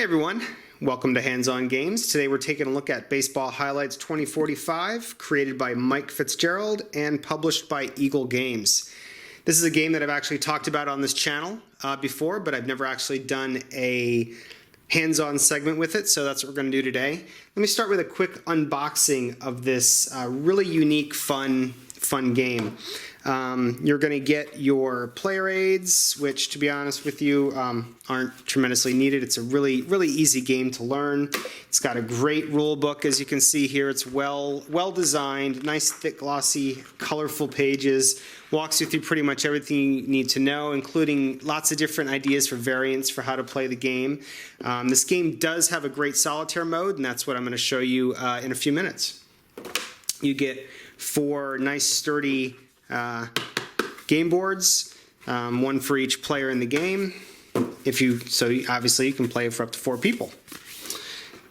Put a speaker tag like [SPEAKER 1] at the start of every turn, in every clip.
[SPEAKER 1] everyone, welcome to Hands-On Games. Today we're taking a look at Baseball Highlights 2045, created by Mike Fitzgerald and published by Eagle Games. This is a game that I've actually talked about on this channel before, but I've never actually done a hands-on segment with it, so that's what we're going to do today. Let me start with a quick unboxing of this really unique, fun game. You're going to get your player aids, which, to be honest with you, aren't tremendously needed. It's a really easy game to learn. It's got a great rule book, as you can see here. It's well designed, nice, thick, glossy, colorful pages. Walks you through pretty much everything you need to know, including lots of different ideas for variants for how to play the game. This game does have a great solitaire mode, and that's what I'm going to show you in a few minutes. You get 4 nice, sturdy game boards, one for each player in the game. Obviously you can play for up to 4 people.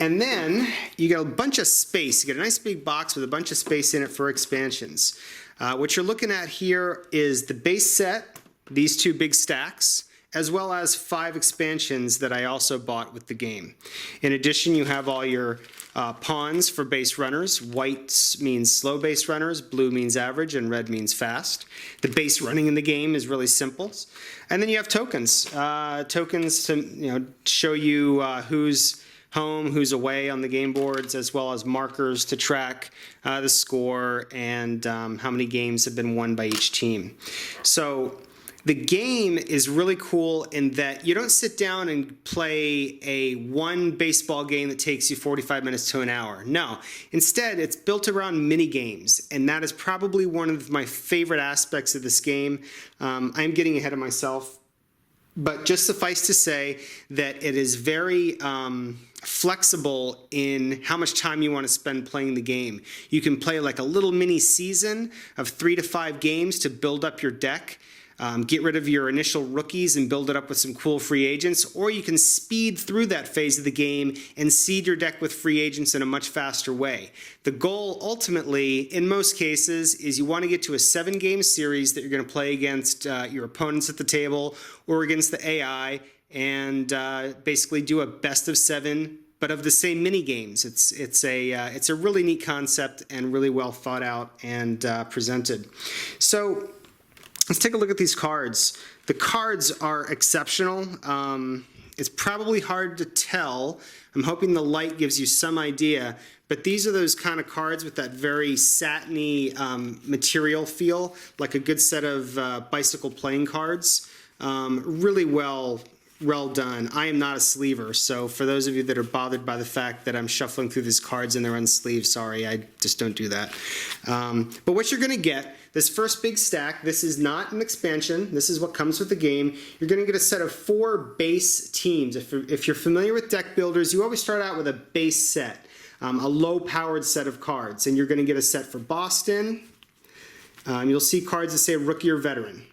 [SPEAKER 1] And then you get a bunch of space. You get a nice big box with a bunch of space in it for expansions. What you're looking at here is the base set, these 2 big stacks, as well as 5 expansions that I also bought with the game. In addition, you have all your pawns for base runners. White means slow base runners, blue means average, and red means fast. The base running in the game is really simple. And then you have tokens. Tokens to show you who's home, who's away on the game boards, as well as markers to track the score and how many games have been won by each team. So the game is really cool in that you don't sit down and play one baseball game that takes you 45 minutes to an hour. No, instead it's built around mini games, and that is probably one of my favorite aspects of this game. I'm getting ahead of myself, but just suffice to say that it is very flexible in how much time you want to spend playing the game. You can play like a little mini season of 3 to 5 games to build up your deck. Get rid of your initial rookies and build it up with some cool free agents, or you can speed through that phase of the game and seed your deck with free agents in a much faster way. The goal ultimately, in most cases, is you want to get to a 7-game series that you're going to play against your opponents at the table or against the AI, and basically do a best of 7, but of the same mini games. It's a really neat concept and really well thought out and presented. So let's take a look at these cards. The cards are exceptional. It's probably hard to tell. I'm hoping the light gives you some idea, but these are those kind of cards with that very satiny material feel, like a good set of bicycle playing cards. Really well done. I am not a sleever, so for those of you that are bothered by the fact that I'm shuffling through these cards and they're unsleeved, sorry, I just don't do that. But what you're going to get, this first big stack, this is not an expansion, this is what comes with the game. You're going to get a set of 4 base teams. If you're familiar with deck builders, you always start out with a base set, a low-powered set of cards, and you're going to get a set for Boston. You'll see cards that say rookie or veteran.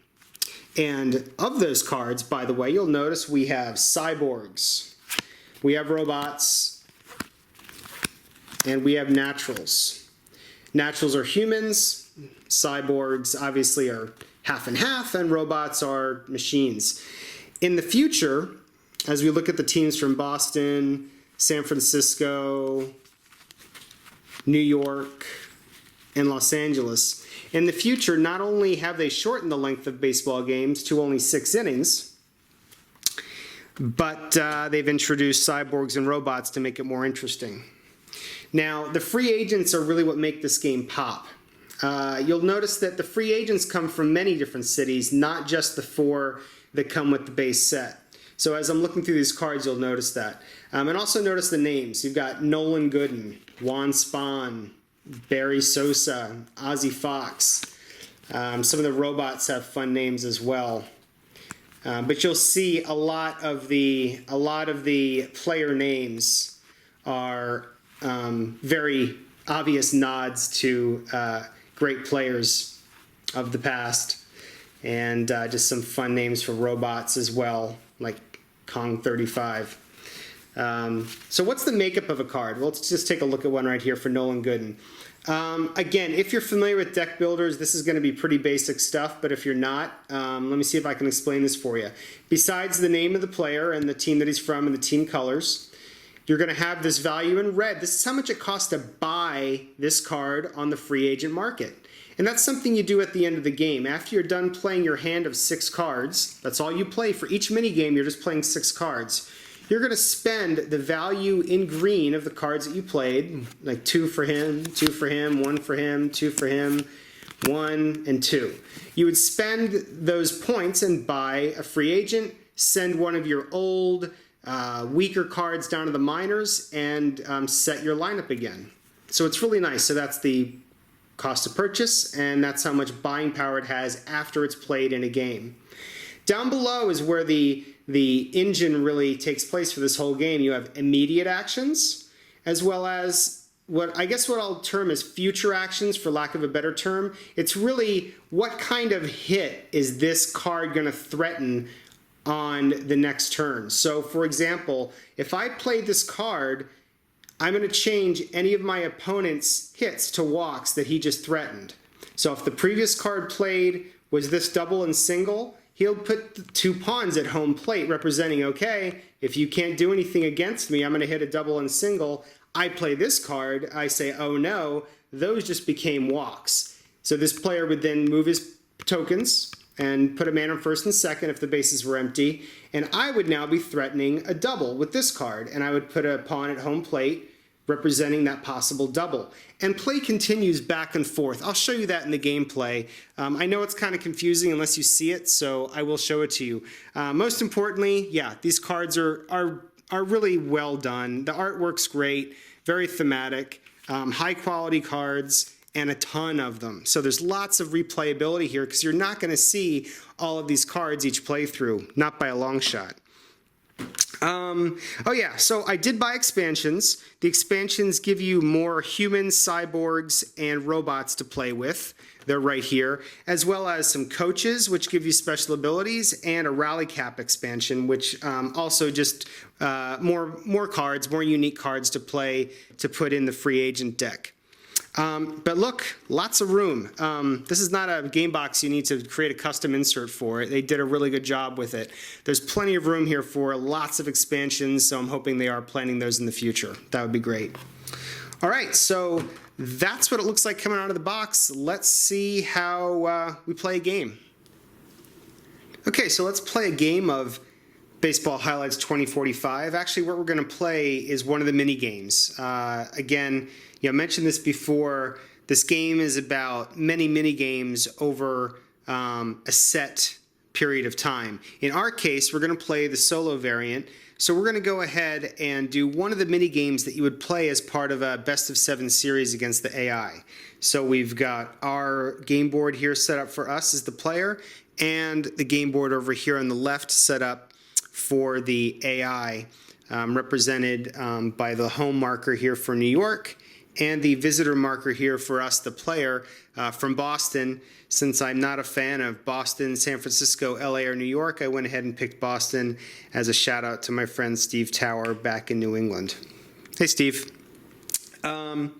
[SPEAKER 1] And of those cards, by the way, you'll notice we have cyborgs, we have robots, and we have naturals. Naturals are humans, cyborgs obviously are half and half, and robots are machines. In the future, as we look at the teams from Boston, San Francisco, New York, and Los Angeles, in the future, not only have they shortened the length of baseball games to only 6 innings, but they've introduced cyborgs and robots to make it more interesting. Now, the free agents are really what make this game pop. You'll notice that the free agents come from many different cities, not just the 4 that come with the base set. So as I'm looking through these cards, you'll notice that. And also notice the names. You've got Nolan Gooden, Juan Spahn, Barry Sosa, Ozzie Fox. Some of the robots have fun names as well. But you'll see a lot of the player names are very obvious nods to great players of the past, and just some fun names for robots as well, like Kong 35. So what's the makeup of a card? Well, let's just take a look at one right here for Nolan Gooden. Again, if you're familiar with deck builders, this is going to be pretty basic stuff, but if you're not, let me see if I can explain this for you. Besides the name of the player and the team that he's from and the team colors, you're going to have this value in red. This is how much it costs to buy this card on the free agent market. And that's something you do at the end of the game. After you're done playing your hand of 6 cards, that's all you play. For each mini game, you're just playing 6 cards. You're going to spend the value in green of the cards that you played, like 2 for him, 2 for him, 1 for him, 2 for him, 1 and 2. You would spend those points and buy a free agent, send one of your old, weaker cards down to the minors, and set your lineup again. So it's really nice. So that's the cost of purchase, and that's how much buying power it has after it's played in a game. Down below is where the engine really takes place for this whole game. You have immediate actions, as well as what I'll term as future actions, for lack of a better term. It's really what kind of hit is this card going to threaten on the next turn. So for example, if I played this card, I'm going to change any of my opponent's hits to walks that he just threatened. So if the previous card played was this double and single, he'll put the 2 pawns at home plate, representing, okay, if you can't do anything against me, I'm going to hit a double and single. I play this card, I say, oh no, those just became walks. So this player would then move his tokens and put a man on first and second if the bases were empty, and I would now be threatening a double with this card, and I would put a pawn at home plate representing that possible double. And play continues back and forth. I'll show you that in the gameplay. I know it's kind of confusing unless you see it, so I will show it to you. Most importantly, yeah, these cards are really well done. The artwork's great, very thematic, high quality cards, and a ton of them. So there's lots of replayability here because you're not going to see all of these cards each playthrough, not by a long shot. Oh yeah, so I did buy expansions. The expansions give you more humans, cyborgs, and robots to play with. They're right here, as well as some coaches, which give you special abilities, and a rally cap expansion, which also just more cards, more unique cards to play to put in the free agent deck. But look, lots of room. This is not a game box you need to create a custom insert for. They did a really good job with it. There's plenty of room here for lots of expansions, so I'm hoping they are planning those in the future. That would be great. All right, so that's what it looks like coming out of the box. Let's see how we play a game. Okay, so let's play a game of Baseball Highlights 2045. Actually, what we're going to play is one of the mini games. Again, I mentioned this before. This game is about many mini games over a set period of time. In our case, we're going to play the solo variant. So we're going to go ahead and do one of the mini games that you would play as part of a best of 7 series against the AI. So we've got our game board here set up for us as the player, and the game board over here on the left set up for the AI, represented by the home marker here for New York, and the visitor marker here for us, the player, from Boston. Since I'm not a fan of Boston, San Francisco, LA, or New York, I went ahead and picked Boston as a shout out to my friend Steve Tower back in New England. Hey, Steve. So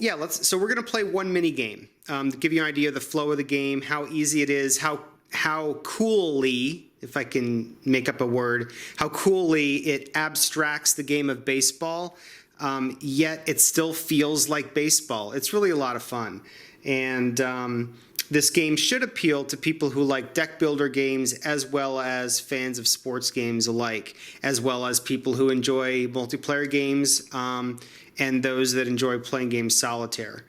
[SPEAKER 1] we're going to play one mini game to give you an idea of the flow of the game, how easy it is, how coolly, if I can make up a word, how coolly it abstracts the game of baseball, yet it still feels like baseball. It's really a lot of fun. And this game should appeal to people who like deck builder games as well as fans of sports games alike, as well as people who enjoy multiplayer games and those that enjoy playing games solitaire.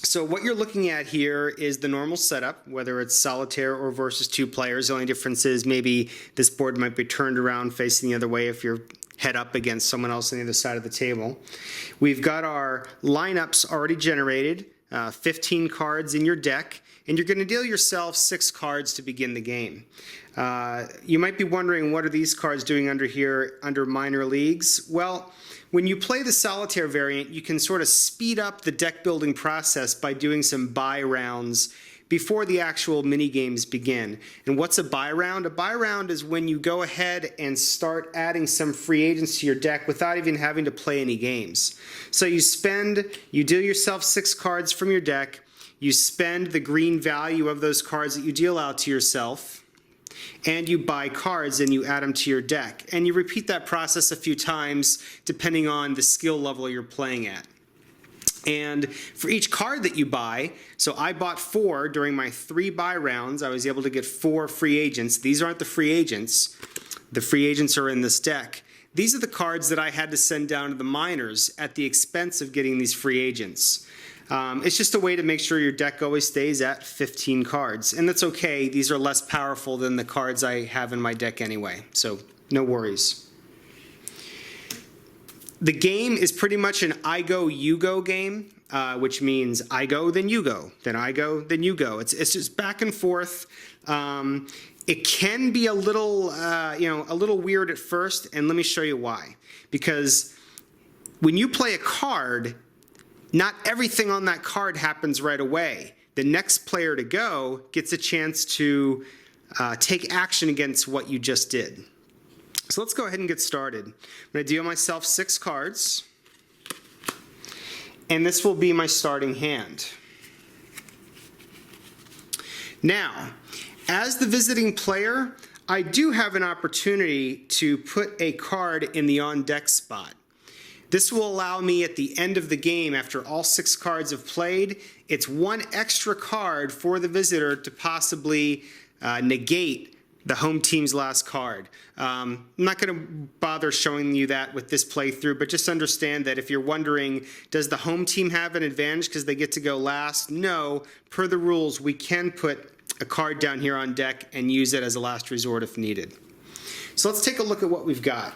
[SPEAKER 1] So what you're looking at here is the normal setup, whether it's solitaire or versus 2 players. The only difference is maybe this board might be turned around facing the other way if you're head up against someone else on the other side of the table. We've got our lineups already generated, 15 cards in your deck, and you're going to deal yourself 6 cards to begin the game. You might be wondering, what are these cards doing under here under minor leagues? Well, when you play the solitaire variant, you can sort of speed up the deck building process by doing some buy rounds before the actual mini games begin. And what's a buy round? A buy round is when you go ahead and start adding some free agents to your deck without even having to play any games. So you deal yourself 6 cards from your deck, you spend the green value of those cards that you deal out to yourself, and you buy cards and you add them to your deck. And you repeat that process a few times depending on the skill level you're playing at. And for each card that you buy, so I bought 4 during my 3 buy rounds. I was able to get 4 free agents. These aren't the free agents. The free agents are in this deck. These are the cards that I had to send down to the minors at the expense of getting these free agents. It's just a way to make sure your deck always stays at 15 cards. And that's okay. These are less powerful than the cards I have in my deck anyway. So no worries. The game is pretty much an I go, you go game, which means I go, then you go, then I go, then you go. It's just back and forth. It can be a little, a little weird at first, and let me show you why. Because when you play a card, not everything on that card happens right away. The next player to go gets a chance to take action against what you just did. So let's go ahead and get started. I'm going to deal myself 6 cards, and this will be my starting hand. Now, as the visiting player, I do have an opportunity to put a card in the on-deck spot. This will allow me at the end of the game, after all 6 cards have played, it's 1 extra card for the visitor to possibly negate the home team's last card. I'm not going to bother showing you that with this playthrough, but just understand that if you're wondering, does the home team have an advantage because they get to go last? No. Per the rules, we can put a card down here on deck and use it as a last resort if needed. So let's take a look at what we've got.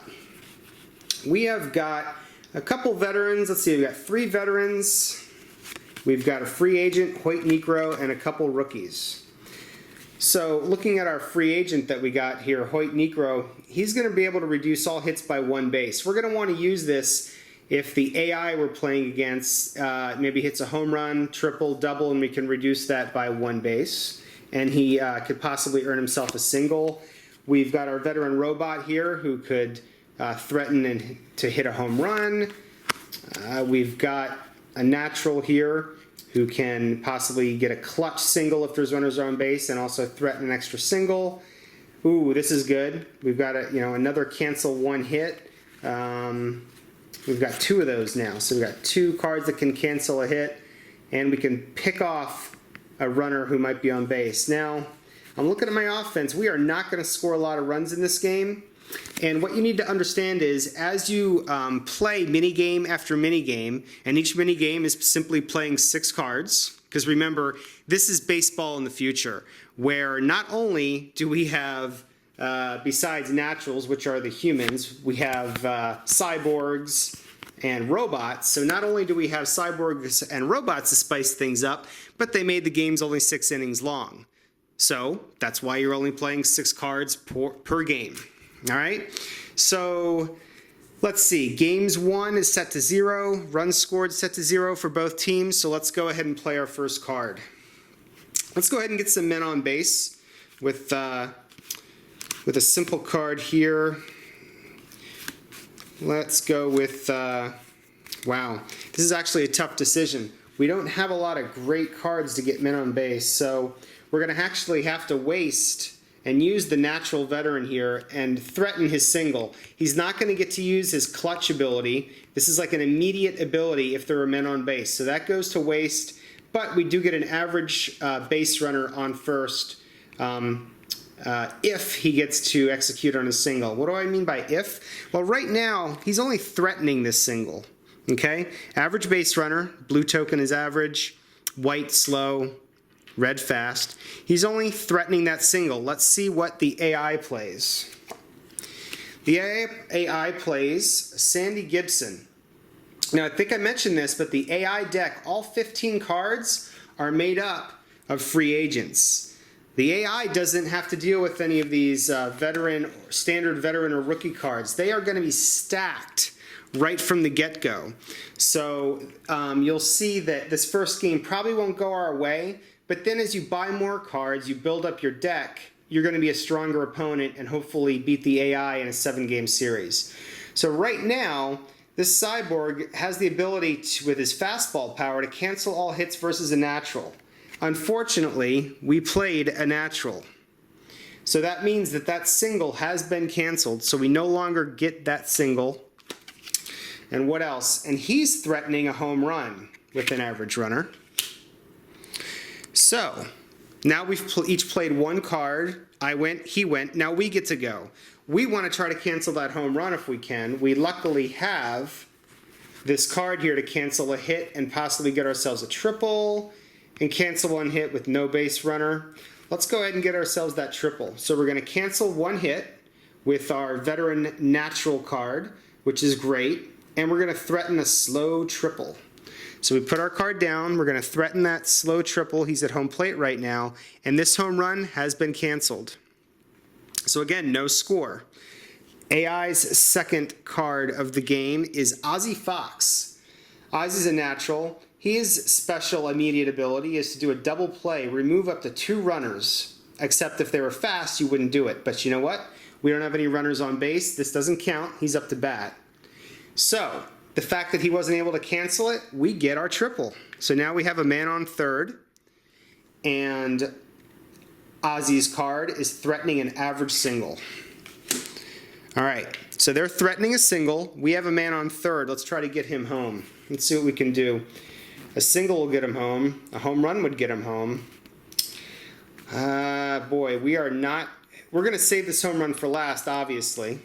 [SPEAKER 1] We have got a couple veterans. Let's see, we've got 3 veterans. We've got a free agent, Hoyt Negro, and a couple rookies. So looking at our free agent that we got here, Hoyt Negro, he's going to be able to reduce all hits by 1 base. We're going to want to use this if the AI we're playing against maybe hits a home run, triple, double, and we can reduce that by 1 base. And he could possibly earn himself a single. We've got our veteran robot here who could threaten to hit a home run. We've got a natural here who can possibly get a clutch single if there's runners on base and also threaten an extra single. Ooh, this is good. We've got another cancel 1 hit. We've got 2 of those now. So we've got 2 cards that can cancel a hit, and we can pick off a runner who might be on base. Now, I'm looking at my offense. We are not going to score a lot of runs in this game. And what you need to understand is as you play minigame after minigame, and each minigame is simply playing 6 cards, because remember, this is baseball in the future, where not only do we have, besides naturals, which are the humans, we have cyborgs and robots. So not only do we have cyborgs and robots to spice things up, but they made the games only 6 innings long. So that's why you're only playing 6 cards per game. All right, so let's see. Games 1 is set to 0. Runs scored set to 0 for both teams. So let's go ahead and play our first card. Let's go ahead and get some men on base with a simple card here. Let's go with, wow, this is actually a tough decision. We don't have a lot of great cards to get men on base, so we're going to actually have to waste and use the natural veteran here and threaten his single. He's not going to get to use his clutch ability. This is like an immediate ability if there are men on base. So that goes to waste, but we do get an average base runner on first if he gets to execute on a single. What do I mean by if? Well, right now, he's only threatening this single. Okay? Average base runner, blue token is average, white slow, red fast. He's only threatening that single. Let's see what the AI plays. The AI plays Sandy Gibson. Now, I think I mentioned this, but the AI deck, all 15 cards are made up of free agents. The AI doesn't have to deal with any of these standard veteran or rookie cards. They are going to be stacked right from the get-go. So you'll see that this first game probably won't go our way, but then as you buy more cards, you build up your deck, you're going to be a stronger opponent and hopefully beat the AI in a 7-game series. So right now, this cyborg has the ability to, with his fastball power, to cancel all hits versus a natural. Unfortunately, we played a natural. So that means that that single has been canceled. So we no longer get that single. And what else? And he's threatening a home run with an average runner. So now we've each played one card. I went, he went. Now we get to go. We want to try to cancel that home run if we can. We luckily have this card here to cancel a hit and possibly get ourselves a triple and cancel one hit with no base runner. Let's go ahead and get ourselves that triple. So we're going to cancel one hit with our veteran natural card, which is great, and we're going to threaten a slow triple. So we put our card down, we're going to threaten that slow triple. He's at home plate right now, and this home run has been canceled. So again, no score. AI's second card of the game is Ozzy Fox. Ozzy's a natural. His special immediate ability is to do a double play, remove up to 2 runners, except if they were fast, you wouldn't do it. But you know what? We don't have any runners on base. This doesn't count. He's up to bat. So the fact that he wasn't able to cancel it, we get our triple. So now we have a man on third, and Ozzy's card is threatening an average single. All right, so they're threatening a single. We have a man on third. Let's try to get him home. Let's see what we can do. A single will get him home. A home run would get him home. Boy, we are not... We're going to save this home run for last, obviously.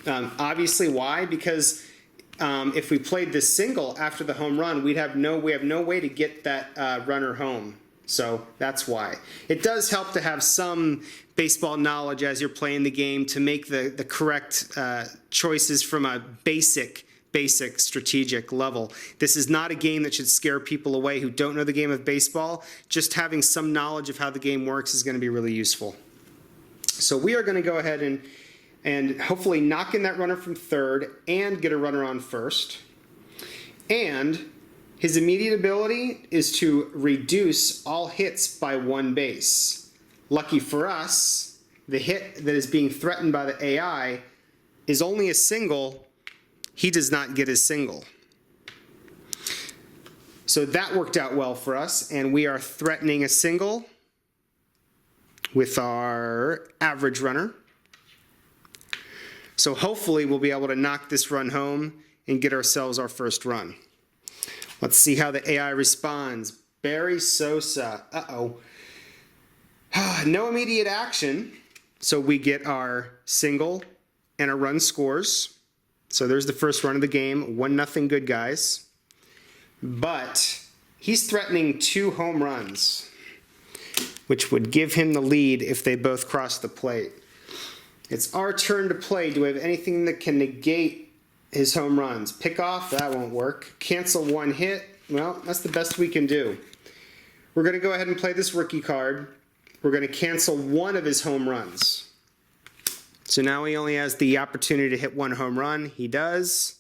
[SPEAKER 1] Obviously, why? Because if we played this single after the home run, we have no way to get that runner home. So that's why. It does help to have some baseball knowledge as you're playing the game to make the correct choices from a basic strategic level. This is not a game that should scare people away who don't know the game of baseball. Just having some knowledge of how the game works is going to be really useful. So we are going to go ahead and hopefully knock in that runner from third and get a runner on first. And his immediate ability is to reduce all hits by 1 base. Lucky for us, the hit that is being threatened by the AI is only a single. He does not get his single. So that worked out well for us, and we are threatening a single with our average runner. So hopefully we'll be able to knock this run home and get ourselves our first run. Let's see how the AI responds. Barry Sosa. No immediate action. So we get our single and a run scores. So there's the first run of the game. 1-0 good guys. But he's threatening 2 home runs, which would give him the lead if they both cross the plate. It's our turn to play. Do we have anything that can negate his home runs? Pick off, that won't work. Cancel 1 hit, well, that's the best we can do. We're going to go ahead and play this rookie card. We're going to cancel 1 of his home runs. So now he only has the opportunity to hit 1 home run. He does.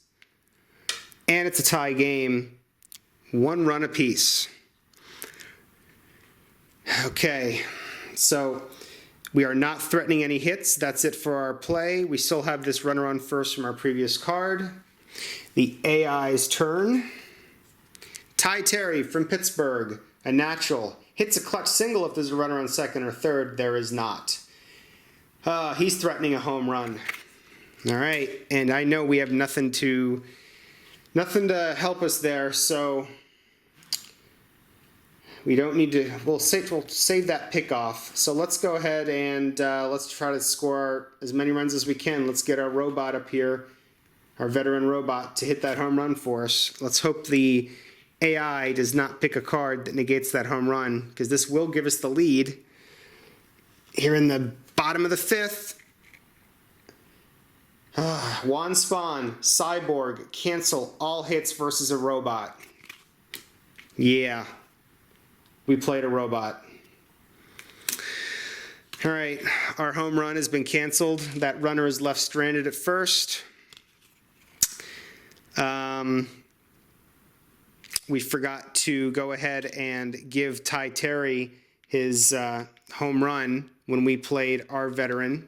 [SPEAKER 1] And it's a tie game. 1 run apiece. Okay, so we are not threatening any hits. That's it for our play. We still have this runner on first from our previous card. The AI's turn. Ty Terry from Pittsburgh, a natural. Hits a clutch single if there's a runner on second or third. There is not. He's threatening a home run. All right, and I know we have nothing to help us there, so we don't need to. We'll save that pick off. So let's go ahead and let's try to score as many runs as we can. Let's get our robot up here, our veteran robot, to hit that home run for us. Let's hope the AI does not pick a card that negates that home run, because this will give us the lead here in the bottom of the 5th. Juan Spawn, Cyborg, cancel all hits versus a robot. Yeah, we played a robot. All right, our home run has been canceled. That runner is left stranded at first. We forgot to go ahead and give Ty Terry his home run when we played our veteran.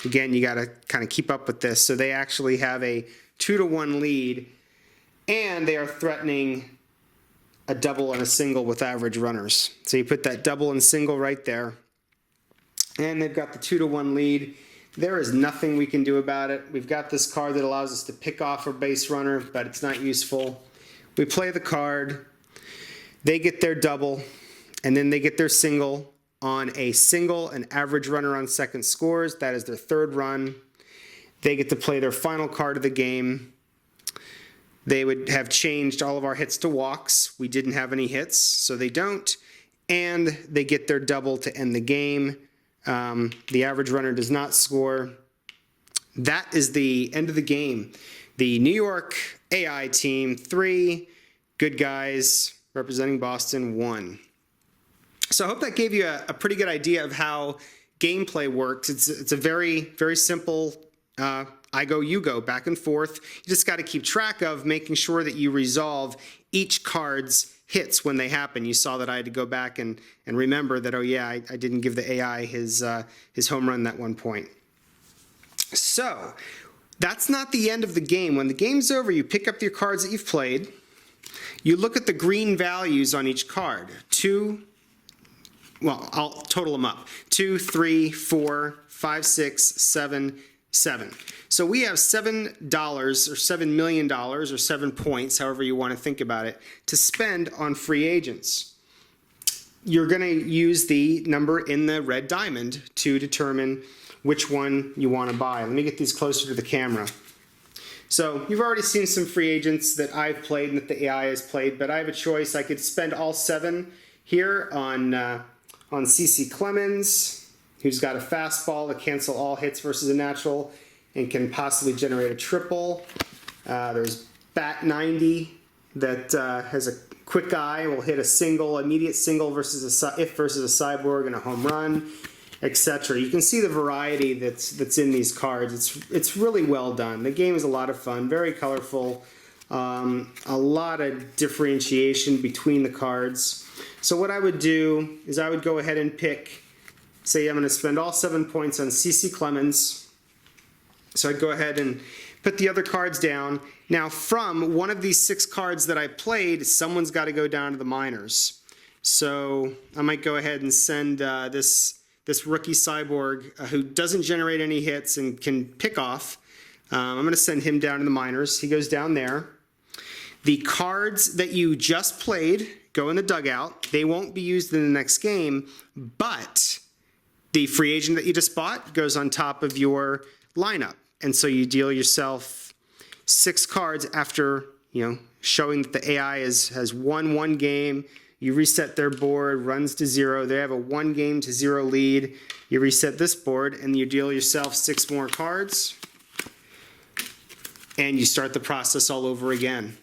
[SPEAKER 1] Again, you got to kind of keep up with this. So they actually have a 2-1 lead, and they are threatening a double and a single with average runners. So you put that double and single right there. and they've got the 2-1 lead. There is nothing we can do about it. We've got this card that allows us to pick off a base runner, but it's not useful. We play the card, they get their double, and then they get their single. On a single, an average runner on second scores. That is their third run. They get to play their final card of the game. They would have changed all of our hits to walks. We didn't have any hits, so they don't. And they get their double to end the game. The average runner does not score. That is the end of the game. The New York AI team, 3. Good guys representing Boston, 1. So I hope that gave you a pretty good idea of how gameplay works. It's a very, very simple I go, you go, back and forth. You just got to keep track of making sure that you resolve each card's hits when they happen. You saw that I had to go back and remember that, oh yeah, I didn't give the AI his home run that one point. So that's not the end of the game. When the game's over, you pick up your cards that you've played. You look at the green values on each card. Well, I'll total them up. 2, 3, 4, 5, 6, 7, 7. So we have $7 or $7 million or 7 points, however you want to think about it, to spend on free agents. You're going to use the number in the red diamond to determine which one you want to buy. Let me get these closer to the camera. So you've already seen some free agents that I've played and that the AI has played, but I have a choice. I could spend all 7 here on CC Clemens, who's got a fastball to cancel all hits versus a natural and can possibly generate a triple. There's Bat 90 that has a quick eye, will hit a single, immediate single versus a cyborg and a home run, etc. You can see the variety that's in these cards. It's really well done. The game is a lot of fun, very colorful, a lot of differentiation between the cards. So what I would do is I would go ahead and pick, say I'm going to spend all 7 points on CC Clemens. So I'd go ahead and put the other cards down. Now from one of these 6 cards that I played, someone's got to go down to the minors. So I might go ahead and send this rookie cyborg who doesn't generate any hits and can pick off. I'm going to send him down to the minors. He goes down there. The cards that you just played go in the dugout. They won't be used in the next game, but the free agent that you just bought goes on top of your lineup. And so you deal yourself 6 cards after, showing that the AI has won 1 game. You reset their board, runs to 0. They have a 1 to 0 lead. You reset this board and you deal yourself 6 more cards. And you start the process all over again.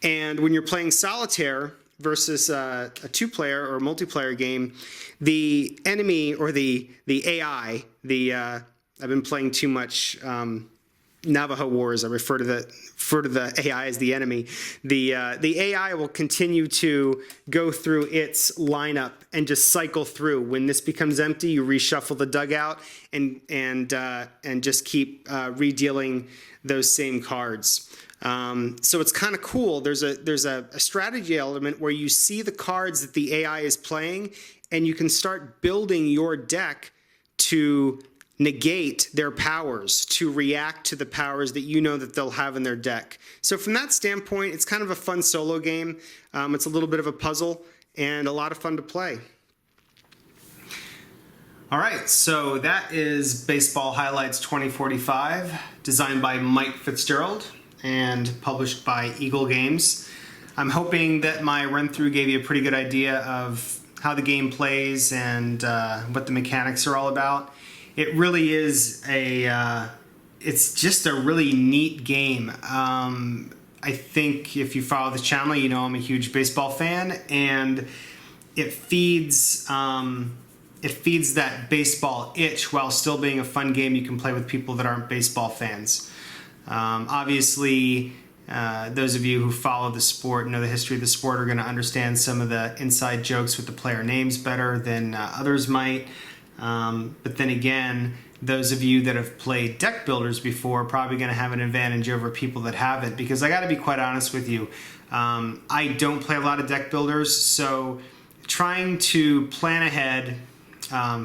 [SPEAKER 1] And when you're playing solitaire versus a 2-player or multiplayer game, the enemy or the AI, I've been playing too much Navajo Wars. I refer to the AI as the enemy. The AI will continue to go through its lineup and just cycle through. When this becomes empty, you reshuffle the dugout and just keep redealing those same cards. So it's kind of cool. There's a strategy element where you see the cards that the AI is playing, and you can start building your deck to negate their powers, to react to the powers that you know that they'll have in their deck. So from that standpoint, it's kind of a fun solo game. It's a little bit of a puzzle and a lot of fun to play. All right, so that is Baseball Highlights 2045, designed by Mike Fitzgerald and published by Eagle Games. I'm hoping that my run-through gave you a pretty good idea of how the game plays and what the mechanics are all about. It really is it's just a really neat game. I think if you follow the channel, you know I'm a huge baseball fan, and it feeds that baseball itch while still being a fun game you can play with people that aren't baseball fans. Obviously, those of you who follow the sport, know the history of the sport, are going to understand some of the inside jokes with the player names better than others might. But then again, those of you that have played deck builders before are probably going to have an advantage over people that haven't, because I got to be quite honest with you. I don't play a lot of deck builders, so trying to plan ahead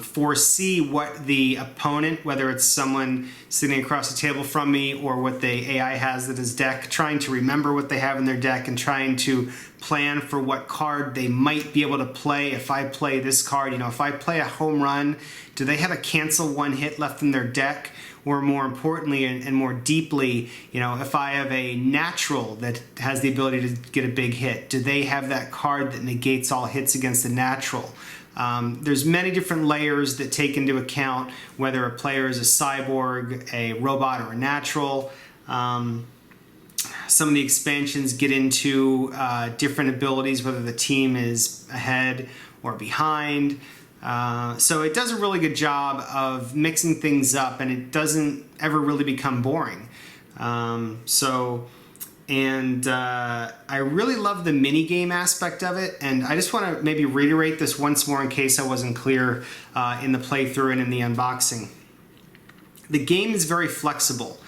[SPEAKER 1] foresee what the opponent, whether it's someone sitting across the table from me or what the AI has in his deck, trying to remember what they have in their deck and trying to plan for what card they might be able to play. If I play this card, if I play a home run, do they have a cancel one hit left in their deck? Or more importantly and more deeply, if I have a natural that has the ability to get a big hit, do they have that card that negates all hits against the natural? There's many different layers that take into account whether a player is a cyborg, a robot, or a natural. Some of the expansions get into different abilities, whether the team is ahead or behind. So it does a really good job of mixing things up, and it doesn't ever really become boring. I really love the mini game aspect of it, and I just want to maybe reiterate this once more in case I wasn't clear in the playthrough and in the unboxing. The game is very flexible.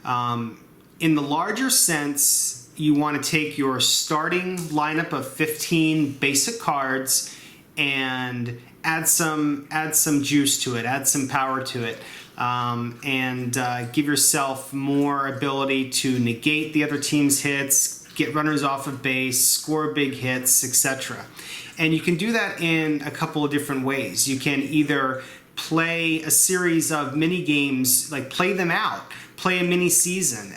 [SPEAKER 1] In the larger sense, you want to take your starting lineup of 15 basic cards and add some juice to it, add some power to it, and give yourself more ability to negate the other team's hits, get runners off of base, score big hits, etc. And you can do that in a couple of different ways. You can either play a series of mini games, like play them out, play a mini season,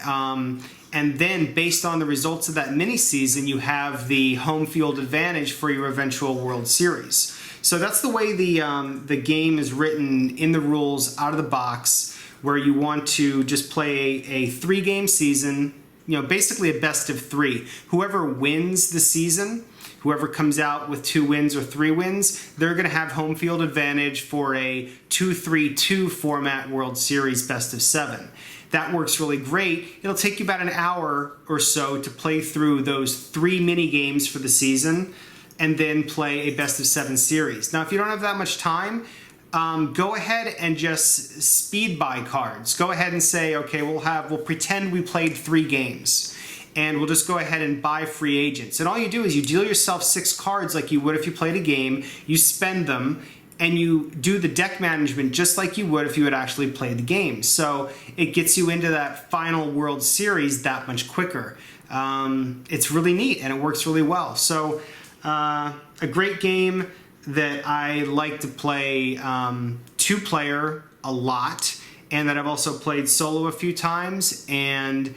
[SPEAKER 1] and then based on the results of that mini season, you have the home field advantage for your eventual World Series. So that's the way the game is written in the rules out of the box, where you want to just play a 3-game season, basically a best of 3. Whoever wins the season, whoever comes out with 2 wins or 3 wins, they're going to have home field advantage for a 2-3-2 format World Series best of 7. That works really great. It'll take you about an hour or so to play through those 3 mini games for the season, and then play a best of 7 series. Now, if you don't have that much time, go ahead and just speed buy cards. Go ahead and say, okay, we'll pretend we played 3 games, and we'll just go ahead and buy free agents. And all you do is you deal yourself 6 cards like you would if you played a game, you spend them, and you do the deck management just like you would if you had actually played the game. So it gets you into that final World Series that much quicker. It's really neat, and it works really well. So a great game that I like to play 2-player a lot, and that I've also played solo a few times, and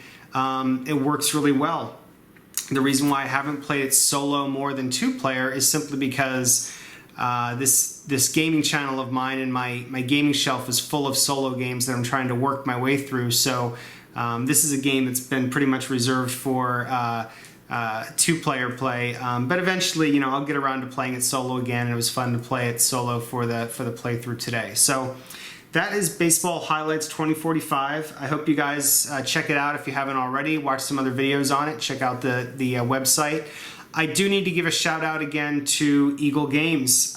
[SPEAKER 1] it works really well. The reason why I haven't played it solo more than 2-player is simply because this gaming channel of mine and my gaming shelf is full of solo games that I'm trying to work my way through. So this is a game that's been pretty much reserved for 2-player play, but eventually, I'll get around to playing it solo again, and it was fun to play it solo for the playthrough today. So that is Baseball Highlights 2045. I hope you guys check it out if you haven't already. Watch some other videos on it. Check out the website. I do need to give a shout out again to Eagle Games.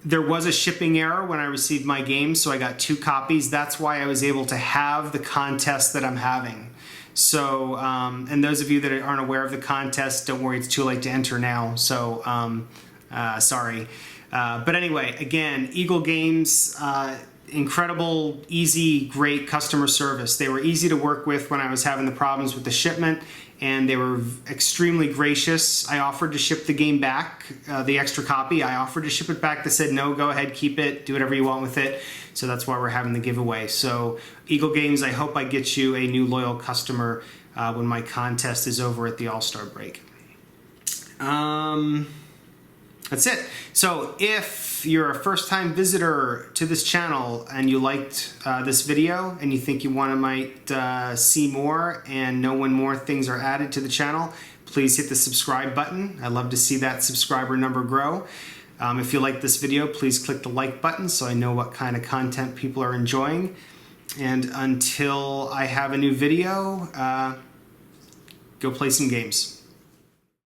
[SPEAKER 1] There was a shipping error when I received my game, so I got 2 copies. That's why I was able to have the contest that I'm having. So, and those of you that aren't aware of the contest, don't worry, it's too late to enter now. So, sorry. But anyway, again, Eagle Games, incredible, easy, great customer service. They were easy to work with when I was having the problems with the shipment, and they were extremely gracious. I offered to ship the game back, the extra copy. I offered to ship it back. They said, no, go ahead, keep it, do whatever you want with it. So that's why we're having the giveaway. So Eagle Games, I hope I get you a new loyal customer when my contest is over at the All-Star break. That's it. So if you're a first-time visitor to this channel and you liked this video and you think you might see more and know when more things are added to the channel, please hit the subscribe button. I'd love to see that subscriber number grow. If you like this video, please click the like button so I know what kind of content people are enjoying. And until I have a new video, go play some games.